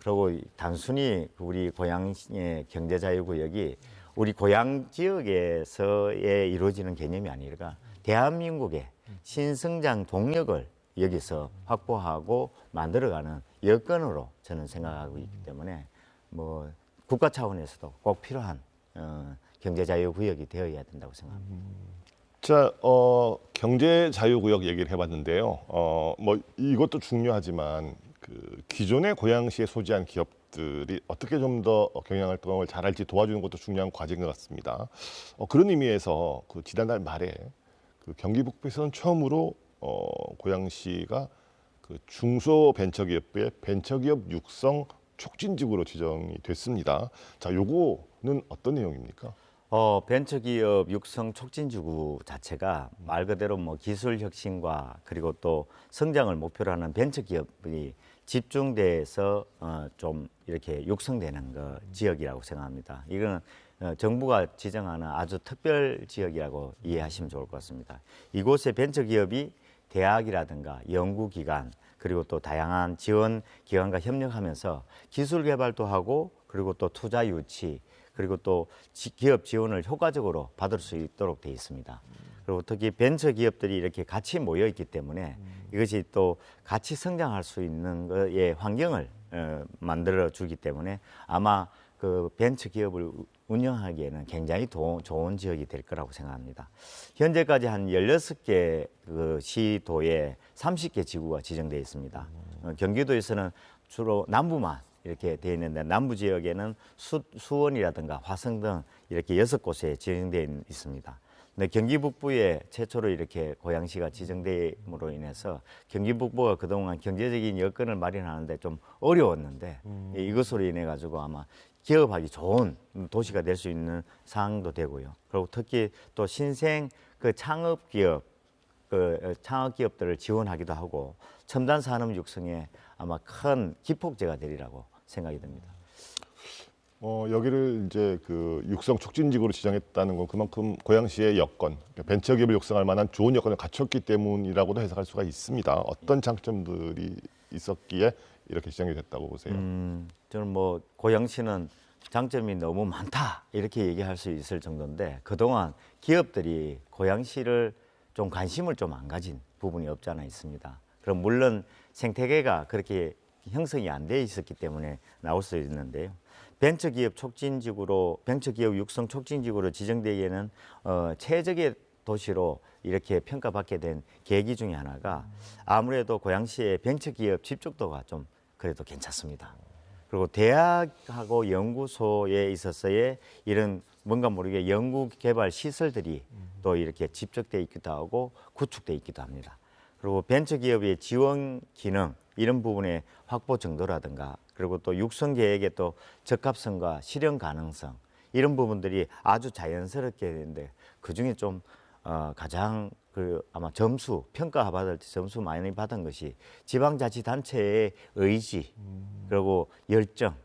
그리고 단순히 우리 고양시의 경제자유구역이 우리 고양 지역에서의 이루어지는 개념이 아니라 대한민국의 신성장 동력을 여기서 확보하고 만들어가는 여건으로 저는 생각하고 있기 때문에 뭐 국가 차원에서도 꼭 필요한 경제자유구역이 되어야 된다고 생각합니다. 자, 경제자유구역 얘기를 해봤는데요. 뭐 이것도 중요하지만 그 기존의 고양시에 소지한 기업 기업들이 어떻게 좀 더 경영 활동을 잘할지 도와주는 것도 중요한 과제인 것 같습니다. 그런 의미에서 그 지난달 말에 그 경기 북부에서는 처음으로 고양시가 그 중소벤처기업부의 벤처기업 육성 촉진지구로 지정이 됐습니다. 자, 요거는 어떤 내용입니까? 벤처기업 육성 촉진지구 자체가 말 그대로 뭐 기술 혁신과 그리고 또 성장을 목표로 하는 벤처기업이 집중돼서 좀 이렇게 육성되는 지역이라고 생각합니다. 이거는 정부가 지정하는 아주 특별 지역이라고 이해하시면 좋을 것 같습니다. 이곳에 벤처기업이 대학이라든가 연구기관 그리고 또 다양한 지원 기관과 협력하면서 기술 개발도 하고 그리고 또 투자 유치 그리고 또 기업 지원을 효과적으로 받을 수 있도록 되어 있습니다. 그리고 특히 벤처 기업들이 이렇게 같이 모여 있기 때문에 이것이 또 같이 성장할 수 있는 거의 환경을 만들어 주기 때문에 아마 그 벤처 기업을 운영하기에는 굉장히 좋은 지역이 될 거라고 생각합니다. 현재까지 한 16개 그 시도에 30개 지구가 지정되어 있습니다. 경기도에서는 주로 남부만 이렇게 되어 있는데 남부 지역에는 수원이라든가 화성 등 이렇게 6곳에 지정되어 있습니다. 근데 경기 북부에 최초로 이렇게 고양시가 지정됨으로 인해서 경기 북부가 그동안 경제적인 여건을 마련하는데 좀 어려웠는데 이것으로 인해 가지고 아마 기업하기 좋은 도시가 될 수 있는 상황도 되고요. 그리고 특히 또 신생 그 창업 기업들을 지원하기도 하고 첨단 산업 육성에 아마 큰 기폭제가 되리라고 생각이 듭니다. 여기를 이제 그 육성 촉진지구로 지정했다는 건 그만큼 고양시의 여건, 벤처기업을 육성할 만한 좋은 여건을 갖췄기 때문이라고도 해석할 수가 있습니다. 어떤 장점들이 있었기에 이렇게 지정이 됐다고 보세요? 저는 뭐 고양시는 장점이 너무 많다 이렇게 얘기할 수 있을 정도인데 그동안 기업들이 고양시를 좀 관심을 좀 안 가진 부분이 없지 않아 있습니다. 그럼 물론 생태계가 그렇게 형성이 안 돼 있었기 때문에 나올 수 있는데요. 벤처기업 육성 촉진지구로 지정되기에는 최적의 도시로 이렇게 평가받게 된 계기 중에 하나가 아무래도 고양시의 벤처기업 집중도가 좀 그래도 괜찮습니다. 그리고 대학하고 연구소에 있어서의 이런 뭔가 모르게 연구개발 시설들이 또 이렇게 집적돼 있기도 하고 구축돼 있기도 합니다. 그리고 벤처기업의 지원 기능 이런 부분의 확보 정도라든가 그리고 또 육성 계획의 또 적합성과 실현 가능성 이런 부분들이 아주 자연스럽게 되는데 그 중에 좀 가장 아마 평가받을 때 점수 많이 받은 것이 지방자치단체의 의지 그리고 열정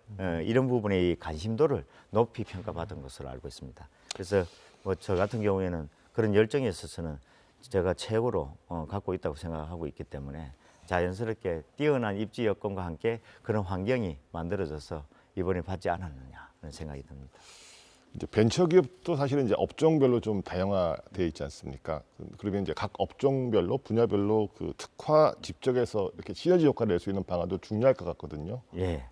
이런 부분의 관심도를 높이 평가받은 것으로 알고 있습니다. 그래서 뭐 저 같은 경우에는 그런 열정에 있어서는 제가 최고로 갖고 있다고 생각하고 있기 때문에 자연스럽게 뛰어난 입지 여건과 함께 그런 환경이 만들어져서 이번에 받지 않았느냐 하는 생각이 듭니다. 이제 벤처기업도 사실은 이제 업종별로 좀 다양화되어 있지 않습니까? 그러면 이제 각 업종별로 분야별로 그 특화 집적해서 이렇게 시너지 효과를 낼 수 있는 방안도 중요할 것 같거든요. 예.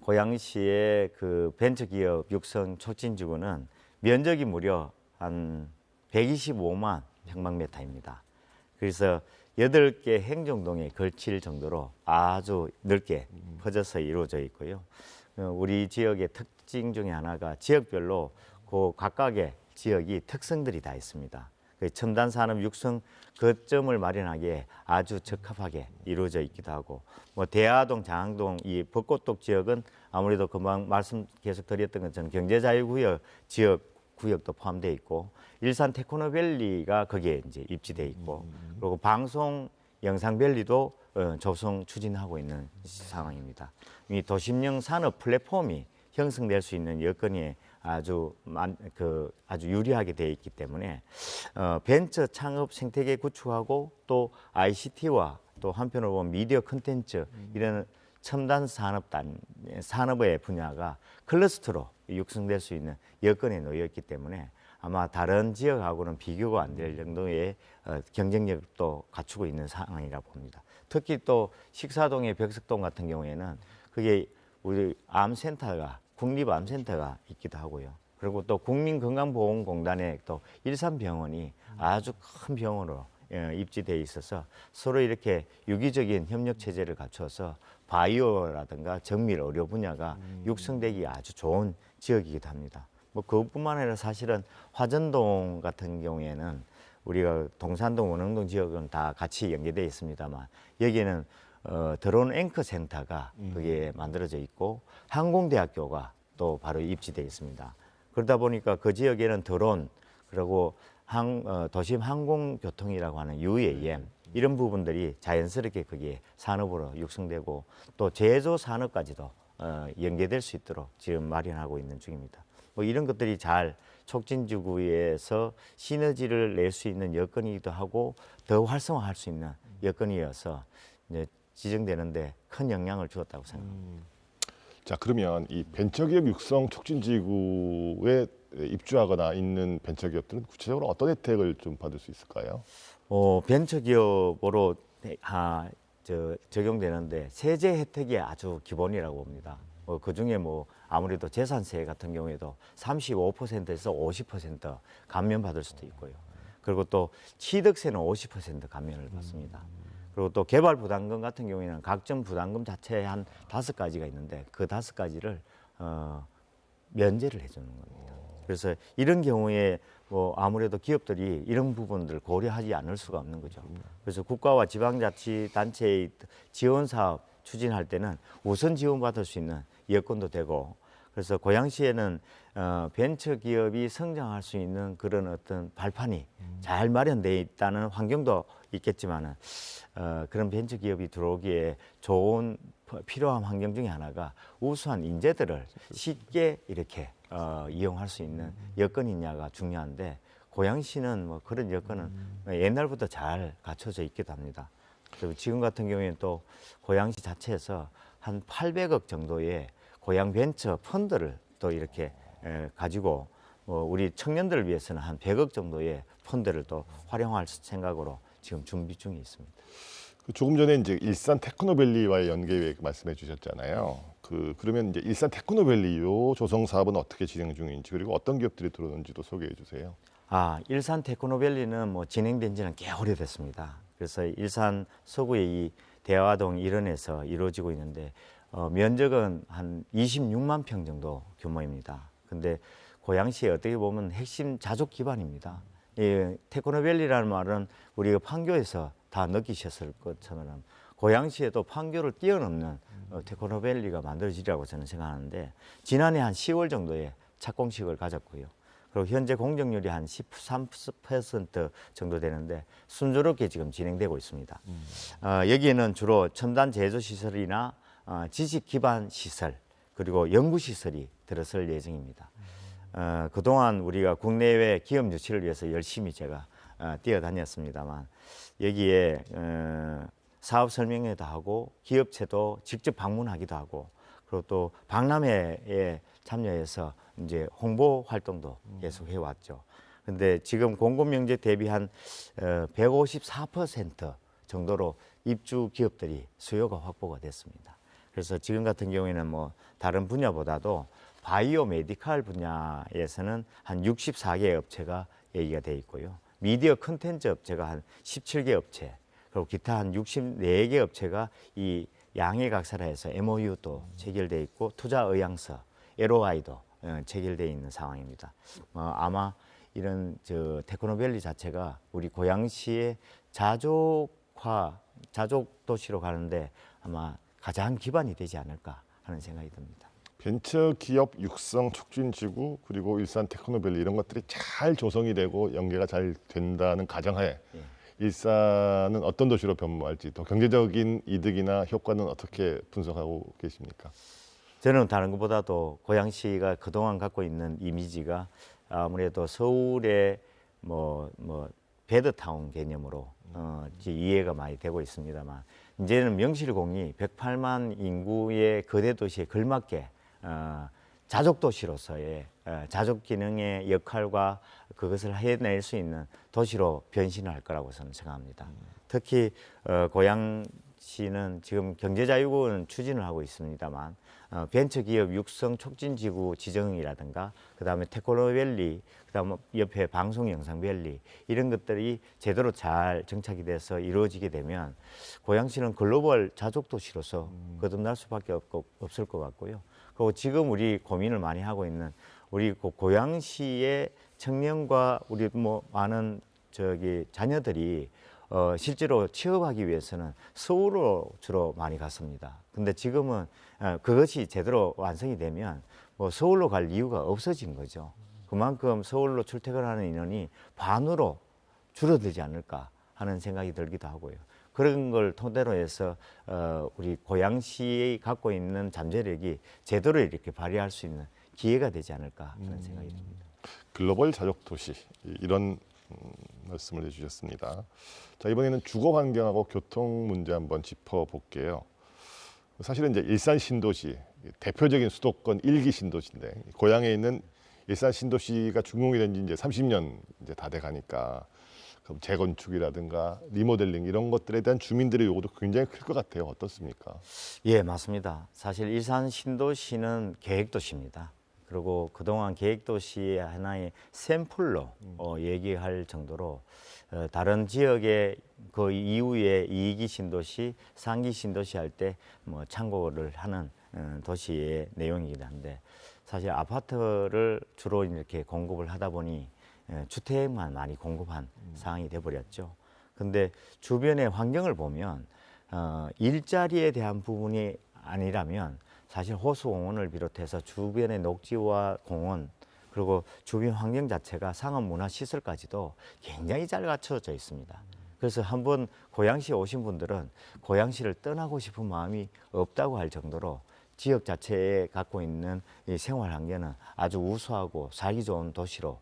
고양시의 그 벤처기업 육성 촉진지구는 면적이 무려 한 125만 평방미터입니다. 그래서 8개 행정동에 걸칠 정도로 아주 넓게 퍼져서 이루어져 있고요. 우리 지역의 특징 중에 하나가 지역별로 그 각각의 지역이 특성들이 다 있습니다. 첨단 산업 육성 거점을 마련하기에 아주 적합하게 이루어져 있기도 하고 뭐 대하동, 장항동 이 벚꽃동 지역은 아무래도 금방 말씀 계속 드렸던 것처럼 경제자유구역 구역도 포함되어 있고 일산 테크노밸리가 거기에 이제 입지돼 있고 그리고 방송 영상밸리도 조성 추진하고 있는 상황입니다. 이 도심형 산업 플랫폼이 형성될 수 있는 여건이 아주 유리하게 되어 있기 때문에 벤처 창업 생태계 구축하고 또 ICT와 또 한편으로 보면 미디어 콘텐츠 이런 첨단 산업의 분야가 클러스터로 육성될 수 있는 여건에 놓여 있기 때문에 아마 다른 지역하고는 비교가 안 될 정도의 경쟁력도 갖추고 있는 상황이라고 봅니다. 특히 또 식사동의 벽석동 같은 경우에는 그게 우리 암센터가 국립암센터가 있기도 하고요. 그리고 또 국민건강보험공단의 또 일산병원이 아주 큰 병원으로 입지되어 있어서 서로 이렇게 유기적인 협력 체제를 갖춰서 바이오라든가 정밀 의료 분야가 육성되기 아주 좋은 지역이기도 합니다. 뭐 그것뿐만 아니라 사실은 화전동 같은 경우에는 우리가 동산동, 원흥동 지역은 다 같이 연계되어 있습니다만 여기에는 드론 앵커 센터가 그게 만들어져 있고 항공대학교가 또 바로 입지되어 있습니다. 그러다 보니까 그 지역에는 드론 그리고 도심 항공교통이라고 하는 UAM 이런 부분들이 자연스럽게 거기에 산업으로 육성되고 또 제조 산업까지도 연계될 수 있도록 지금 마련하고 있는 중입니다. 뭐 이런 것들이 잘 촉진지구에서 시너지를 낼 수 있는 여건이기도 하고 더 활성화할 수 있는 여건이어서 이제 지정되는데 큰 영향을 주었다고 생각합니다. 자, 그러면 이 벤처기업 육성 촉진지구에 입주하거나 있는 벤처기업들은 구체적으로 어떤 혜택을 좀 받을 수 있을까요? 벤처기업으로 적용되는데 세제 혜택이 아주 기본이라고 봅니다. 그 중에 뭐 아무래도 재산세 같은 경우에도 35%에서 50% 감면 받을 수도 있고요. 그리고 또 취득세는 50% 감면을 받습니다. 그리고 또 개발 부담금 같은 경우에는 각종 부담금 자체에 한 5가지가 있는데 그 5가지를 면제를 해주는 겁니다. 그래서 이런 경우에 뭐 아무래도 기업들이 이런 부분들을 고려하지 않을 수가 없는 거죠. 그래서 국가와 지방자치단체의 지원 사업 추진할 때는 우선 지원받을 수 있는 여건도 되고 그래서 고양시에는 벤처기업이 성장할 수 있는 그런 어떤 발판이 잘 마련되어 있다는 환경도 있겠지만은 그런 벤처기업이 들어오기에 좋은 필요한 환경 중에 하나가 우수한 인재들을 쉽게 이렇게 이용할 수 있는 여건이 있냐가 중요한데 고양시는 뭐 그런 여건은 옛날부터 잘 갖춰져 있기도 합니다. 그리고 지금 같은 경우에는 또 고양시 자체에서 한 800억 정도의 고양 벤처 펀드를 또 이렇게 가지고 우리 청년들을 위해서는 한 100억 정도의 펀드를 또 활용할 생각으로 지금 준비 중에 있습니다. 조금 전에 이제 일산 테크노밸리와의 연계 계획 말씀해 주셨잖아요. 그러면 이제 일산 테크노밸리 요 조성 사업은 어떻게 진행 중인지 그리고 어떤 기업들이 들어오는지도 소개해 주세요. 일산 테크노밸리는 뭐 진행된 지는 꽤 오래됐습니다. 그래서 일산 서구의 이 대화동 일원에서 이루어지고 있는데 면적은 한 26만 평 정도 규모입니다. 근데 고양시에 어떻게 보면 핵심 자족 기반입니다. 이 테크노밸리라는 말은 우리가 판교에서 다 느끼셨을 것처럼 고양시에도 판교를 뛰어넘는 테크노밸리가 만들어지리라고 저는 생각하는데 지난해 한 10월 정도에 착공식을 가졌고요. 그리고 현재 공정률이 한 13% 정도 되는데 순조롭게 지금 진행되고 있습니다. 여기에는 주로 첨단 제조시설이나 지식 기반 시설 그리고 연구시설이 들어설 예정입니다. 그동안 우리가 국내외 기업 유치를 위해서 열심히 제가 뛰어다녔습니다만 여기에 사업 설명회도 하고 기업체도 직접 방문하기도 하고 그리고 또 박람회에 참여해서 이제 홍보 활동도 계속 해왔죠. 근데 지금 공급 면적 대비 한 154% 정도로 입주 기업들이 수요가 확보가 됐습니다. 그래서 지금 같은 경우에는 뭐 다른 분야보다도 바이오 메디칼 분야에서는 한 64개 업체가 얘기가 돼 있고요. 미디어 컨텐츠 업체가 한 17개 업체, 그리고 기타 한 64개 업체가 이 양해각서라해서 MOU도 체결돼 있고 투자 의향서, LOI도 체결돼 있는 상황입니다. 아마 이런 테크노밸리 자체가 우리 고양시의 자족 도시로 가는데 아마 가장 기반이 되지 않을까 하는 생각이 듭니다. 벤처기업 육성 촉진지구 그리고 일산 테크노밸리 이런 것들이 잘 조성이 되고 연계가 잘 된다는 가정하에 일산은 어떤 도시로 변모할지 또 경제적인 이득이나 효과는 어떻게 분석하고 계십니까? 저는 다른 것보다도 고양시가 그동안 갖고 있는 이미지가 아무래도 서울의 베드타운 개념으로 이해가 많이 되고 있습니다만 이제는 명실공히 108만 인구의 거대 도시에 걸맞게 자족 도시로서의 자족 기능의 역할과 그것을 해낼 수 있는 도시로 변신할 거라고 저는 생각합니다. 특히 고양 고양시는 지금 경제자유국은 추진을 하고 있습니다만 벤처기업 육성 촉진지구 지정이라든가 그다음에 테크노밸리, 그다음에 옆에 방송영상밸리 이런 것들이 제대로 잘 정착이 돼서 이루어지게 되면 고양시는 글로벌 자족도시로서 거듭날 수밖에 없을 것 같고요. 그리고 지금 우리 고민을 많이 하고 있는 우리 고양시의 청년과 우리 뭐 많은 자녀들이 실제로 취업하기 위해서는 서울로 주로 많이 갔습니다. 근데 지금은 그것이 제대로 완성이 되면 뭐 서울로 갈 이유가 없어진 거죠. 그만큼 서울로 출퇴근하는 인원이 반으로 줄어들지 않을까 하는 생각이 들기도 하고요. 그런 걸 토대로 해서 우리 고양시에 갖고 있는 잠재력이 제대로 이렇게 발휘할 수 있는 기회가 되지 않을까 하는 생각이 듭니다. 글로벌 자족 도시 이런 말씀을 해주셨습니다. 자, 이번에는 주거 환경하고 교통 문제 한번 짚어볼게요. 사실은 이제 일산 신도시 대표적인 수도권 1기 신도시인데 고향에 있는 일산 신도시가 준공이 된 지 이제 30년 이제 다 돼 가니까 그럼 재건축이라든가 리모델링 이런 것들에 대한 주민들의 요구도 굉장히 클 것 같아요. 어떻습니까? 예, 맞습니다. 사실 일산 신도시는 계획도시입니다. 그리고 그동안 계획도시의 하나의 샘플로 얘기할 정도로 다른 지역의 그 이후에 2기 신도시, 3기 신도시 할 때 뭐 참고를 하는 도시의 내용이긴 한데 사실 아파트를 주로 이렇게 공급을 하다 보니 주택만 많이 공급한 상황이 돼버렸죠. 근데 주변의 환경을 보면 일자리에 대한 부분이 아니라면 사실 호수공원을 비롯해서 주변의 녹지와 공원 그리고 주변 환경 자체가 상업문화시설까지도 굉장히 잘 갖춰져 있습니다. 그래서 한번 고양시에 오신 분들은 고양시를 떠나고 싶은 마음이 없다고 할 정도로 지역 자체에 갖고 있는 이 생활 환경은 아주 우수하고 살기 좋은 도시로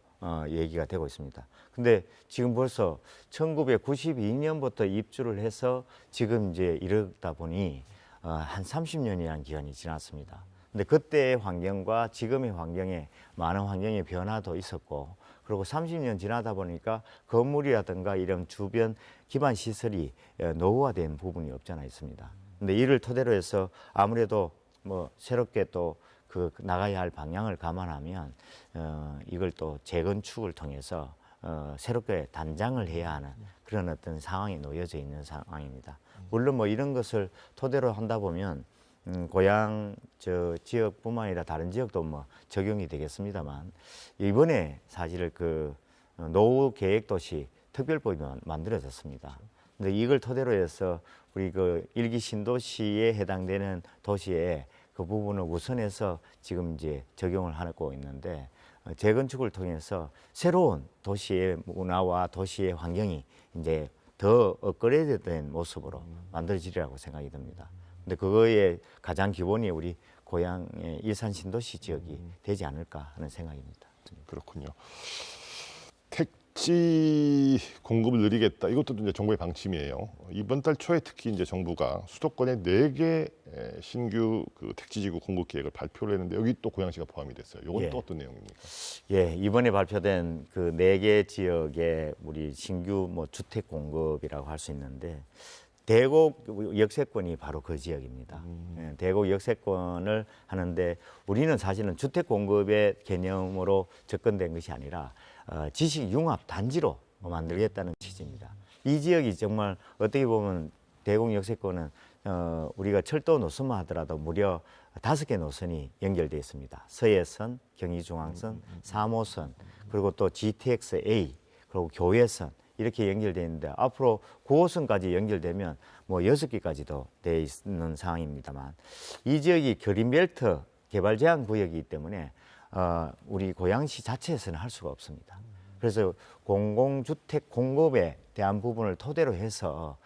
얘기가 되고 있습니다. 근데 지금 벌써 1992년부터 입주를 해서 지금 이제 이러다 보니 한 30년이라는 기간이 지났습니다. 근데 그때의 환경과 지금의 환경에 많은 환경의 변화도 있었고 그리고 30년 지나다 보니까 건물이라든가 이런 주변 기반 시설이 노후화된 부분이 없잖아 있습니다. 근데 이를 토대로 해서 아무래도 뭐 새롭게 또 그 나가야 할 방향을 감안하면 이걸 또 재건축을 통해서 새롭게 단장을 해야 하는 그런 어떤 상황에 놓여져 있는 상황입니다. 물론 뭐 이런 것을 토대로 한다 보면 고향 지역뿐만 아니라 다른 지역도 뭐 적용이 되겠습니다만 이번에 사실 그 노후 계획 도시 특별법이 만들어졌습니다. 근데 이걸 토대로 해서 우리 그 1기 신도시에 해당되는 도시에 그 부분을 우선해서 지금 이제 적용을 하고 있는데 재건축을 통해서 새로운 도시의 문화와 도시의 환경이 이제 더 업그레이드된 모습으로 만들어지리라고 생각이 듭니다. 근데 그거의 가장 기본이 우리 고향의 일산 신도시 지역이 되지 않을까 하는 생각입니다. 그렇군요. 택지 공급을 늘리겠다. 이것도 이제 정부의 방침이에요. 이번 달 초에 특히 이제 정부가 수도권에 4개 신규 그 택지지구 공급 계획을 발표를 했는데 여기 또 고양시가 포함이 됐어요. 이건 예. 또 어떤 내용입니까? 예, 이번에 발표된 그 4개 지역의 우리 신규 뭐 주택 공급이라고 할 수 있는데 대곡 역세권이 바로 그 지역입니다. 예, 대곡 역세권을 하는데 우리는 사실은 주택 공급의 개념으로 접근된 것이 아니라 지식 융합 단지로 만들겠다는 취지입니다. 이 지역이 정말 어떻게 보면 대곡 역세권은 우리가 철도 노선만 하더라도 무려 5개 노선이 연결되어 있습니다. 서해선, 경의중앙선, 3호선, 그리고 또 GTX-A, 그리고 교외선 이렇게 연결되어 있는데 앞으로 9호선까지 연결되면 뭐 6개까지도 되어 있는 상황입니다만 이 지역이 그린벨트 개발 제한 구역이기 때문에 우리 고양시 자체에서는 할 수가 없습니다. 그래서 공공주택 공급에 대한 부분을 토대로 해서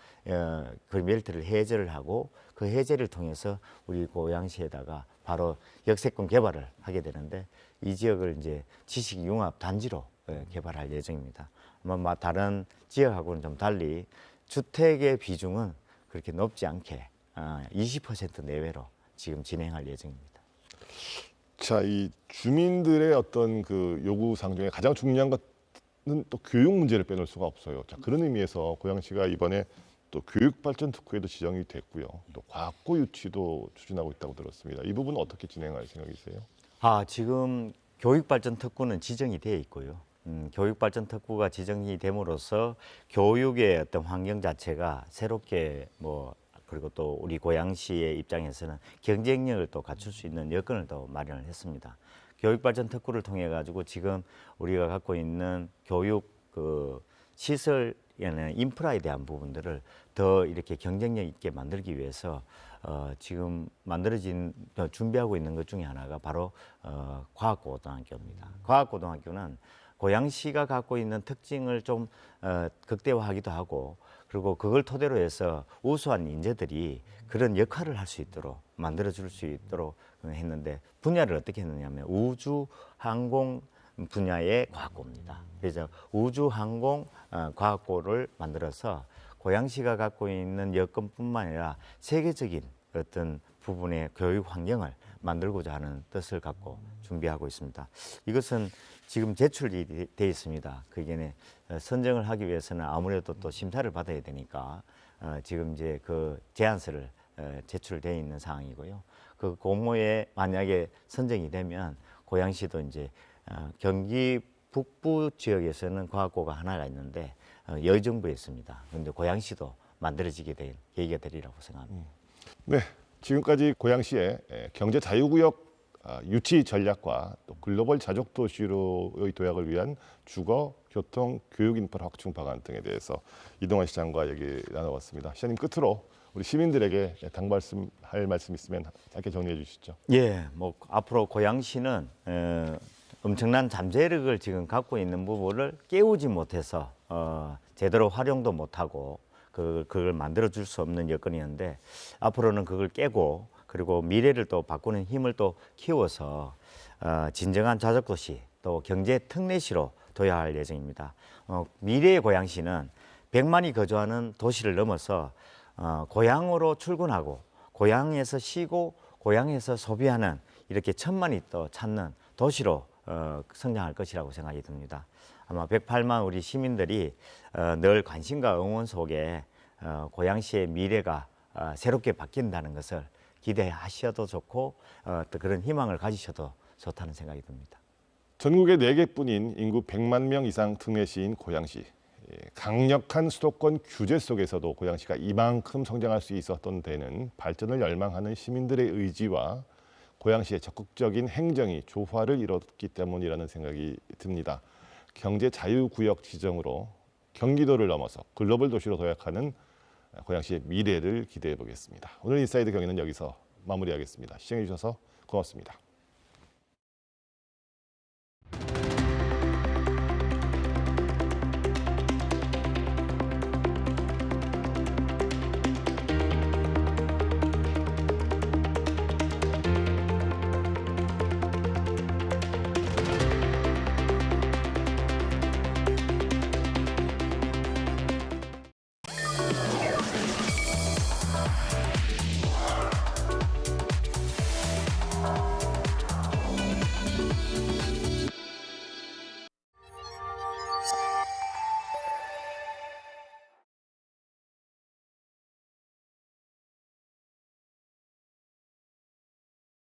그린벨트를 해제를 하고 그 해제를 통해서 우리 고양시에다가 바로 역세권 개발을 하게 되는데 이 지역을 이제 지식융합 단지로 개발할 예정입니다. 아마 다른 지역하고는 좀 달리 주택의 비중은 그렇게 높지 않게 20% 내외로 지금 진행할 예정입니다. 자, 이 주민들의 어떤 그 요구 사항 중에 가장 중요한 것은 또 교육 문제를 빼놓을 수가 없어요. 자, 그런 의미에서 고양시가 이번에 또 교육발전 특구에도 지정이 됐고요. 또 과학고 유치도 추진하고 있다고 들었습니다. 이 부분은 어떻게 진행할 생각이세요? 지금 교육발전 특구는 지정이 되어 있고요. 교육발전 특구가 지정이 됨으로써 교육의 어떤 환경 자체가 새롭게 그리고 또 우리 고양시의 입장에서는 경쟁력을 또 갖출 수 있는 여건을 더 마련을 했습니다. 교육발전 특구를 통해 가지고 지금 우리가 갖고 있는 교육 시설 인프라에 대한 부분들을 더 이렇게 경쟁력 있게 만들기 위해서 지금 준비하고 있는 것 중에 하나가 바로 과학고등학교입니다. 과학고등학교는 고양시가 갖고 있는 특징을 좀 극대화하기도 하고, 그리고 그걸 토대로 해서 우수한 인재들이 그런 역할을 할 수 있도록 만들어줄 수 있도록 했는데, 분야를 어떻게 했느냐면 우주 항공 분야의 과학고입니다. 그래서 우주 항공 과학고를 만들어서 고양시가 갖고 있는 여건뿐만 아니라 세계적인 어떤 부분의 교육 환경을 만들고자 하는 뜻을 갖고 준비하고 있습니다. 이것은 지금 제출이 돼 있습니다. 그게 선정을 하기 위해서는 아무래도 또 심사를 받아야 되니까 지금 이제 그 제안서를 제출돼 있는 상황이고요. 그 공모에 만약에 선정이 되면 고양시도 이제 경기 북부 지역에서는 과학고가 하나가 있는데 여의정부에 있습니다. 그런데 고양시도 만들어지게 될 계기가 되리라고 생각합니다. 네, 지금까지 고양시의 경제 자유구역 유치 전략과 또 글로벌 자족 도시로의 도약을 위한 주거, 교통, 교육 인프라 확충 방안 등에 대해서 이동환 시장과 얘기 나눠봤습니다. 시장님, 끝으로 우리 시민들에게 당부할 말씀 있으면 짧게 정리해 주시죠. 예, 앞으로 고양시는 엄청난 잠재력을 지금 갖고 있는 부분을 깨우지 못해서 제대로 활용도 못하고 그걸 만들어 줄 수 없는 여건이었는데, 앞으로는 그걸 깨고 그리고 미래를 또 바꾸는 힘을 또 키워서 진정한 자족도시 또 경제 특례시로 도약할 예정입니다. 미래의 고양시는 100만이 거주하는 도시를 넘어서 고향으로 출근하고 고향에서 쉬고 고향에서 소비하는 이렇게 1000만이 또 찾는 도시로 성장할 것이라고 생각이 듭니다. 아마 108만 우리 시민들이 늘 관심과 응원 속에 고양시의 미래가 새롭게 바뀐다는 것을 기대하셔도 좋고 또 그런 희망을 가지셔도 좋다는 생각이 듭니다. 전국에 4개뿐인 인구 100만 명 이상 특례시인 고양시. 강력한 수도권 규제 속에서도 고양시가 이만큼 성장할 수 있었던 데는 발전을 열망하는 시민들의 의지와 고양시의 적극적인 행정이 조화를 이뤘기 때문이라는 생각이 듭니다. 경제 자유구역 지정으로 경기도를 넘어서 글로벌 도시로 도약하는 고양시의 미래를 기대해 보겠습니다. 오늘 인사이드 경기는 여기서 마무리하겠습니다. 시청해 주셔서 고맙습니다.